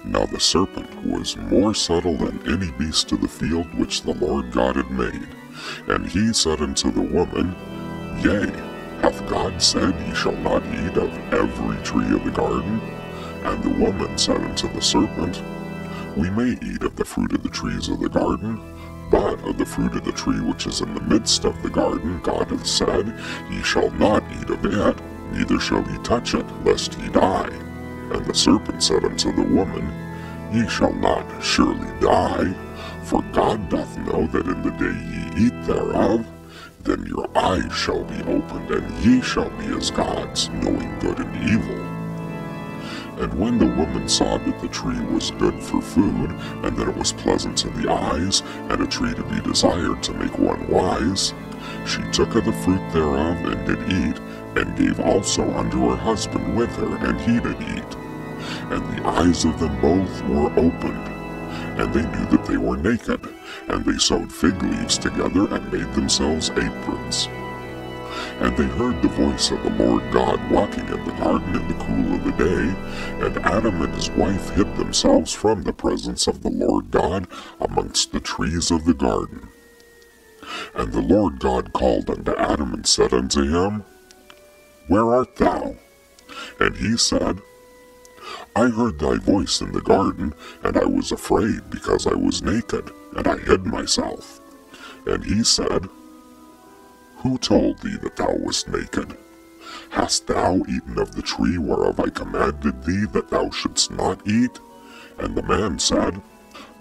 Now the serpent was more subtle than any beast of the field which the Lord God had made. And he said unto the woman, Yea, hath God said, Ye shall not eat of every tree of the garden? And the woman said unto the serpent, We may eat of the fruit of the trees of the garden, but of the fruit of the tree which is in the midst of the garden God hath said, Ye shall not eat of it, neither shall ye touch it, lest ye die. And the serpent said unto the woman, Ye shall not surely die, for God doth know that in the day ye eat thereof, then your eyes shall be opened, and ye shall be as gods, knowing good and evil. And when the woman saw that the tree was good for food, and that it was pleasant to the eyes, and a tree to be desired to make one wise, she took of the fruit thereof, and did eat, and gave also unto her husband with her, and he did eat. And the eyes of them both were opened, and they knew that they were naked, and they sewed fig leaves together, and made themselves aprons. And they heard the voice of the Lord God walking in the garden in the cool of the day, and Adam and his wife hid themselves from the presence of the Lord God amongst the trees of the garden. And the Lord God called unto Adam, and said unto him, Where art thou? And he said, I heard thy voice in the garden, and I was afraid, because I was naked, and I hid myself. And he said, Who told thee that thou wast naked? Hast thou eaten of the tree whereof I commanded thee that thou shouldst not eat? And the man said,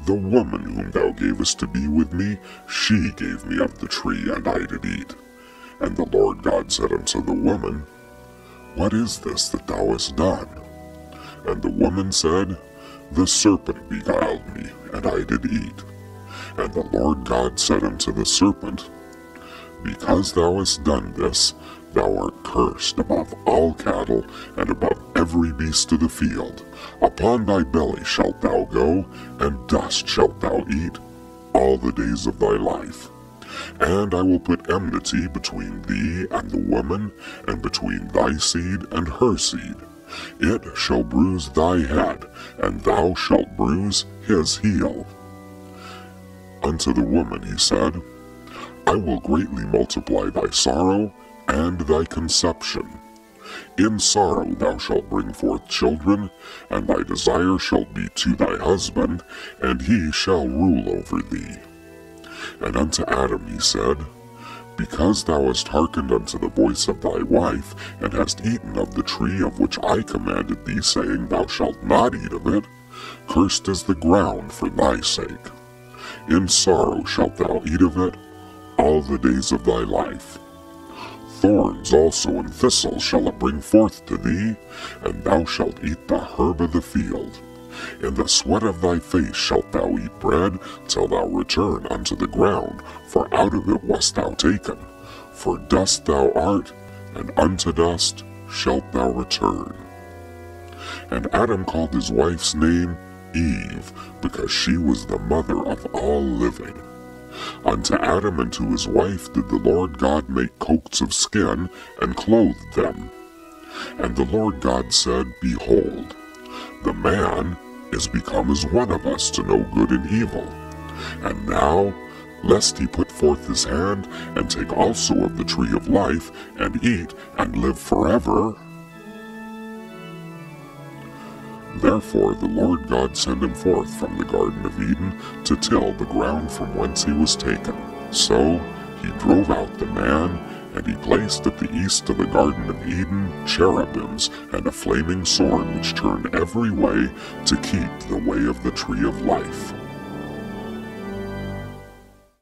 The woman whom thou gavest to be with me, she gave me of the tree, and I did eat. And the Lord God said unto the woman, What is this that thou hast done? And the woman said, The serpent beguiled me, and I did eat. And the Lord God said unto the serpent, Because thou hast done this, thou art cursed above all cattle, and above every beast of the field. Upon thy belly shalt thou go, and dust shalt thou eat all the days of thy life. And I will put enmity between thee and the woman, and between thy seed and her seed. It shall bruise thy head, and thou shalt bruise his heel. Unto the woman he said, I will greatly multiply thy sorrow and thy conception. In sorrow thou shalt bring forth children, and thy desire shall be to thy husband, and he shall rule over thee. And unto Adam he said, Because thou hast hearkened unto the voice of thy wife, and hast eaten of the tree of which I commanded thee, saying, Thou shalt not eat of it, cursed is the ground for thy sake. In sorrow shalt thou eat of it all the days of thy life. Thorns also and thistles shall it bring forth to thee, and thou shalt eat the herb of the field. In the sweat of thy face shalt thou eat bread, till thou return unto the ground, for out of it wast thou taken. For dust thou art, and unto dust shalt thou return. And Adam called his wife's name Eve, because she was the mother of all living. Unto Adam and to his wife did the Lord God make coats of skin, and clothed them. And the Lord God said, Behold, the man is become as one of us to know good and evil. And now, lest he put forth his hand, and take also of the tree of life, and eat, and live forever. Therefore the Lord God sent him forth from the Garden of Eden to till the ground from whence he was taken. So he drove out the man, and he placed at the east of the Garden of Eden cherubims, and a flaming sword which turned every way to keep the way of the tree of life.